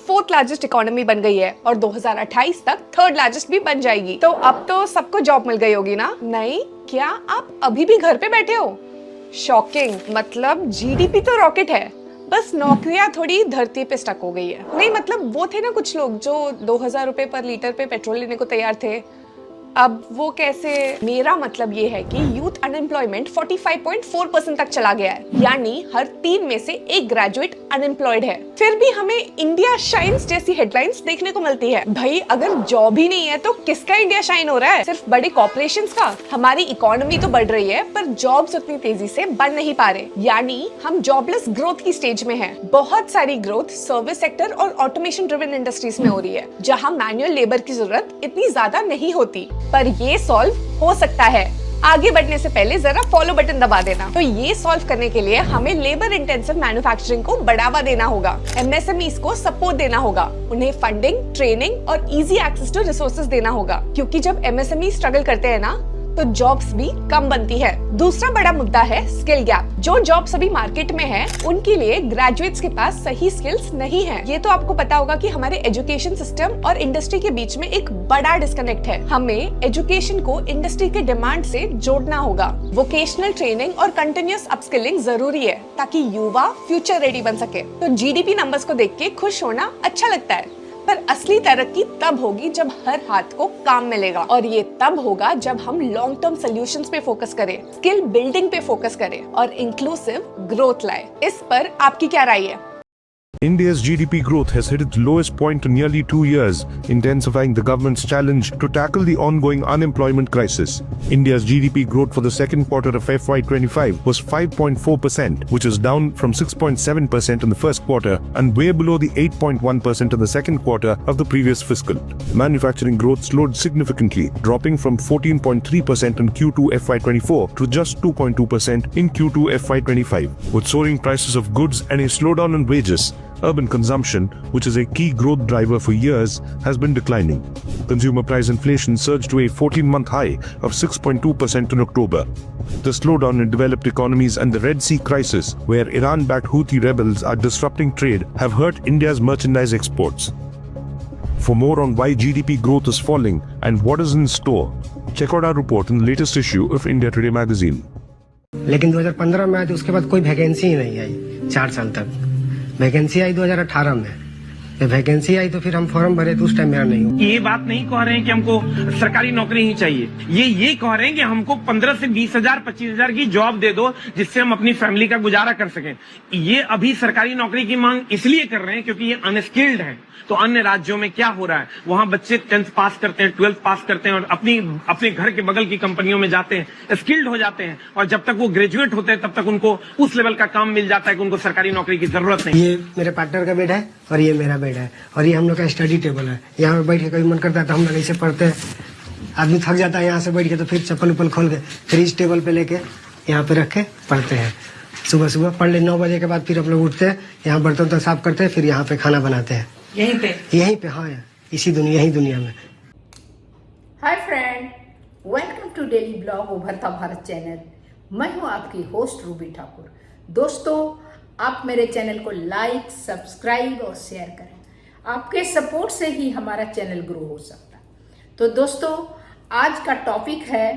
Fourth largest economy बन गई है और 2028 तक थर्ड लार्जेस्ट भी बन जाएगी। तो अब तो सबको जॉब मिल गई होगी ना? नहीं, क्या आप अभी भी घर पे बैठे हो? शॉकिंग, मतलब जीडीपी तो रॉकेट है, बस नौकरियां थोड़ी धरती पे स्टक हो गई है। नहीं मतलब वो थे ना कुछ लोग जो 2000 रुपए पर लीटर पे पेट्रोल लेने को तैयार थे, अब वो कैसे? मेरा मतलब ये है कि यूथ अनएम्प्लॉयमेंट 45.4% तक चला गया है, यानी हर 3 में से 1 ग्रेजुएट अनएम्प्लॉयड है। फिर भी हमें इंडिया शाइन्स जैसी हेडलाइंस देखने को मिलती है। भाई अगर जॉब ही नहीं है तो किसका इंडिया शाइन हो रहा है? सिर्फ बड़े कॉर्पोरेशंस का। हमारी इकोनॉमी तो बढ़ रही है पर जॉब्स उतनी तेजी से बन नहीं पा रहे, यानी हम जॉबलेस ग्रोथ की स्टेज में हैं। बहुत सारी ग्रोथ सर्विस सेक्टर और ऑटोमेशन ड्रिवन इंडस्ट्रीज में हो रही है, जहाँ मैनुअल लेबर की जरूरत इतनी ज्यादा नहीं होती। पर ये सॉल्व हो सकता है। आगे बढ़ने से पहले जरा फॉलो बटन दबा देना। तो ये सॉल्व करने के लिए हमें लेबर इंटेंसिव मैन्युफैक्चरिंग को बढ़ावा देना होगा, एमएसएमईज को सपोर्ट देना होगा, उन्हें फंडिंग, ट्रेनिंग और इजी एक्सेस टू रिसोर्सेज देना होगा, क्योंकि जब एमएसएमई स्ट्रगल करते हैं ना तो जॉब्स भी कम बनती है। दूसरा बड़ा मुद्दा है स्किल गैप। जो जॉब्स अभी मार्केट में है उनके लिए ग्रेजुएट्स के पास सही स्किल्स नहीं है। ये तो आपको पता होगा कि हमारे एजुकेशन सिस्टम और इंडस्ट्री के बीच में एक बड़ा डिस्कनेक्ट है। हमें एजुकेशन को इंडस्ट्री के डिमांड से जोड़ना होगा। वोकेशनल ट्रेनिंग और कंटिन्यूअस अपस्किलिंग जरूरी है ताकि युवा फ्यूचर रेडी बन सके। तो जीडीपी नंबर्स को देख के खुश होना अच्छा लगता है, पर असली तरक्की तब होगी जब हर हाथ को काम मिलेगा, और ये तब होगा जब हम लॉन्ग टर्म सॉल्यूशंस पे फोकस करें, स्किल बिल्डिंग पे फोकस करें और इंक्लूसिव ग्रोथ लाए। इस पर आपकी क्या राय है? India's GDP growth has hit its lowest point in nearly 2 years, intensifying the government's challenge to tackle the ongoing unemployment crisis. India's GDP growth for the second quarter of FY25 was 5.4%, which is down from 6.7% in the first quarter and way below the 8.1% in the second quarter of the previous fiscal. Manufacturing growth slowed significantly, dropping from 14.3% in Q2 FY24 to just 2.2% in Q2 FY25. With soaring prices of goods and a slowdown in wages, urban consumption, which is a key growth driver for years, has been declining. Consumer price inflation surged to a 14-month high of 6.2% in October. The slowdown in developed economies and the Red Sea crisis, where Iran-backed Houthi rebels are disrupting trade, have hurt India's merchandise exports. For more on why GDP growth is falling and what is in store, check out our report in the latest issue of India Today magazine. लेकिन 2015 में आई तो उसके बाद कोई vacancy ही नहीं आई 4 साल तक। Vacancy आई 2018 में, वैकेंसी आई तो फिर हम फॉर्म भरे तो उस टाइम मेरा नहीं हुआ। ये बात नहीं कह रहे हैं कि हमको सरकारी नौकरी ही चाहिए, ये कह रहे हैं कि हमको 15 से 20,000 25,000 की जॉब दे दो जिससे हम अपनी फैमिली का गुजारा कर सकें। ये अभी सरकारी नौकरी की मांग इसलिए कर रहे हैं क्योंकि ये अनस्किल्ड है। तो अन्य राज्यों में क्या हो रहा है, वहां बच्चे 10th पास करते हैं, 12th पास करते हैं और अपने घर के बगल की कंपनियों में जाते हैं, स्किल्ड हो जाते हैं, और जब तक वो ग्रेजुएट होते हैं तब तक उनको उस लेवल का काम मिल जाता है कि उनको सरकारी नौकरी की जरूरत नहीं। ये मेरे पार्टनर का बेड है और ये मेरा बेड है और ये हम लोग का स्टडी टेबल है। यहाँ पे बैठ के कभी मन करता है तो हम लोग ऐसे पढ़ते हैं। आदमी थक जाता है यहाँ से बैठ के तो फिर चप्पल उप्पल खोल के फिर इस टेबल पे लेके यहाँ पे रख के पढ़ते हैं। सुबह सुबह पढ़ ले 9 बजे के बाद फिर हम लोग उठते हैं, यहाँ बर्तन तो साफ करते हैं, फिर यहाँ पे खाना बनाते हैं यहीं पे हाँ यही दुनिया में। Hi friend, welcome to daily blog Ubharta Bharat channel. मैं हूं आपकी होस्ट रूबी ठाकुर। दोस्तों, आप मेरे चैनल को लाइक, सब्सक्राइब और शेयर करें। आपके सपोर्ट से ही हमारा चैनल ग्रो हो सकता है। तो दोस्तों, आज का टॉपिक है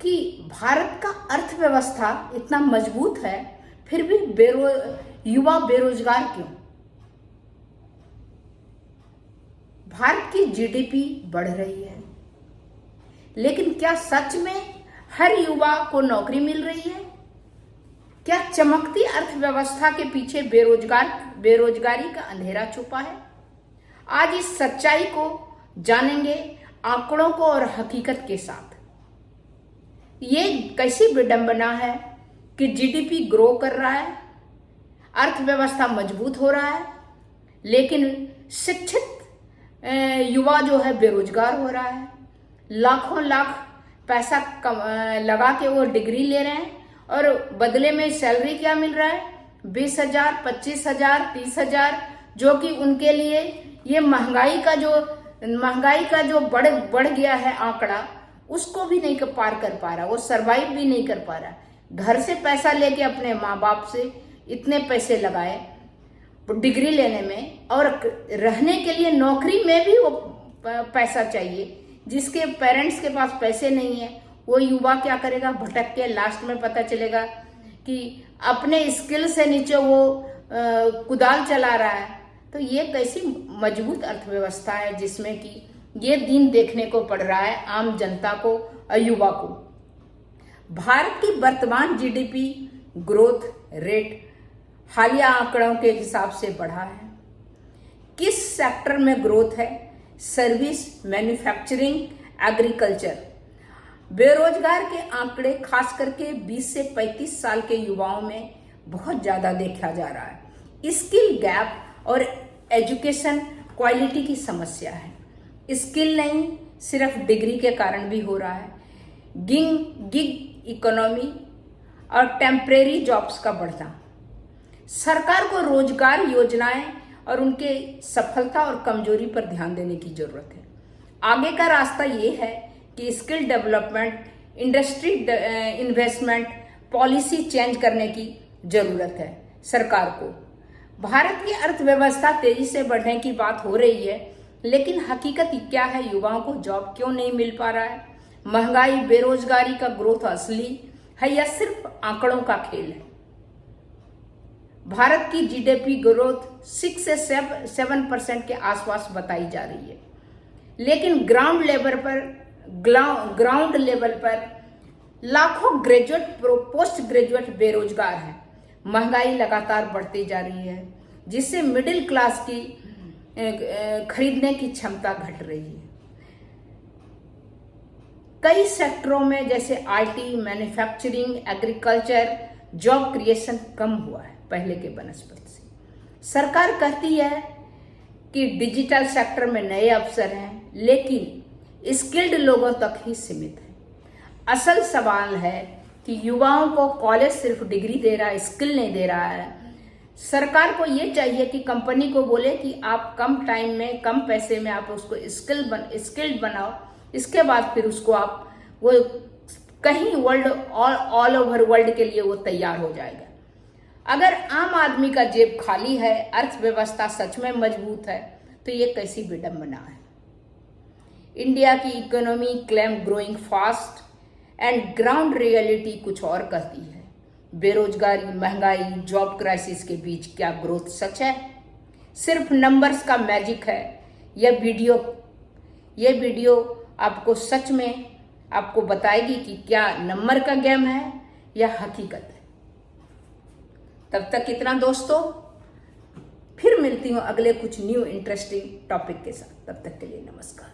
कि भारत का अर्थव्यवस्था इतना मजबूत है फिर भी युवा बेरोजगार क्यों? भारत की जीडीपी बढ़ रही है, लेकिन क्या सच में हर युवा को नौकरी मिल रही है? क्या चमकती अर्थव्यवस्था के पीछे बेरोजगारी का अंधेरा छुपा है? आज इस सच्चाई को जानेंगे आंकड़ों को और हकीकत के साथ। ये कैसी विडंबना है कि जीडीपी ग्रो कर रहा है, अर्थव्यवस्था मजबूत हो रहा है, लेकिन शिक्षित युवा जो है बेरोजगार हो रहा है। लाखों लाख पैसा लगा के वो डिग्री ले रहे हैं और बदले में सैलरी क्या मिल रहा है? 20,000, 25,000, 30,000, जो कि उनके लिए ये महंगाई का जो बढ़ गया है आंकड़ा, उसको भी नहीं पार कर पा रहा, वो सरवाइव भी नहीं कर पा रहा। घर से पैसा लेके अपने माँ बाप से इतने पैसे लगाए, डिग्री लेने में, और रहने के लिए नौकरी में भी वो पैसा चाहिए। जिसके पेरेंट्स के पास पैसे नहीं है वो युवा क्या करेगा, भटक के लास्ट में पता चलेगा कि अपने स्किल से नीचे वो कुदाल चला रहा है। तो ये कैसी मजबूत अर्थव्यवस्था है जिसमें कि ये दिन देखने को पड़ रहा है आम जनता को और युवा को। भारत की वर्तमान जीडीपी ग्रोथ रेट हालिया आंकड़ों के हिसाब से बढ़ा है। किस सेक्टर में ग्रोथ है? Service, manufacturing, agriculture. बेरोजगार के आंकड़े खास करके 20 से 35 साल के युवाओं में बहुत ज्यादा देखा जा रहा है। स्किल गैप और एजुकेशन क्वालिटी की समस्या है। स्किल नहीं, सिर्फ डिग्री के कारण भी हो रहा है। गिग इकोनॉमी और टेम्परेरी जॉब्स का बढ़ना। सरकार को रोजगार योजनाएं और उनके सफलता और कमजोरी पर ध्यान देने की जरूरत है। आगे का रास्ता ये है कि skill development, industry investment, policy change करने की जरूरत है सरकार को। भारत की अर्थव्यवस्था तेजी से बढ़ने की बात हो रही है, लेकिन हकीकत क्या है? युवाओं को जॉब क्यों नहीं मिल पा रहा है? महंगाई, बेरोजगारी का ग्रोथ असली है या सिर्फ आंकड़ों का खेल है? भारत की जीडीपी ग्रोथ 6 से 7% के आसपास बताई जा रही है, लेकिन ग्राउंड लेवल पर लाखों ग्रेजुएट, पोस्ट ग्रेजुएट बेरोजगार हैं। महंगाई लगातार बढ़ती जा रही है, जिससे मिडिल क्लास की खरीदने की क्षमता घट रही है। कई सेक्टरों में जैसे IT, manufacturing, agriculture, job creation कम हुआ है पहले के बनस्पत से। सरकार कहती है कि डिजिटल सेक्टर में नए अवसर हैं, लेकिन स्किल्ड लोगों तक ही सीमित है। असल सवाल है कि युवाओं को कॉलेज सिर्फ डिग्री दे रहा है, स्किल नहीं दे रहा है। सरकार को ये चाहिए कि कंपनी को बोले कि आप कम टाइम में, कम पैसे में आप उसको स्किल्ड बनाओ, इसके बाद फिर उसको आप वो कहीं ऑल ओवर वर्ल्ड के लिए वो तैयार हो जाएगा। अगर आम आदमी का जेब खाली है, अर्थव्यवस्था सच में मजबूत है, तो ये कैसी विडंबना है। इंडिया की economy claim growing fast and ground reality कुछ और कहती है। बेरोजगारी, महंगाई, जॉब क्राइसिस के बीच क्या ग्रोथ सच है? सिर्फ नंबर्स का मैजिक है? यह वीडियो आपको सच में आपको बताएगी कि क्या नंबर का गेम है या हकीकत है। तब तक इतना दोस्तों, फिर मिलती हूँ अगले कुछ न्यू इंटरेस्टिंग टॉपिक के साथ। तब तक के लिए नमस्कार।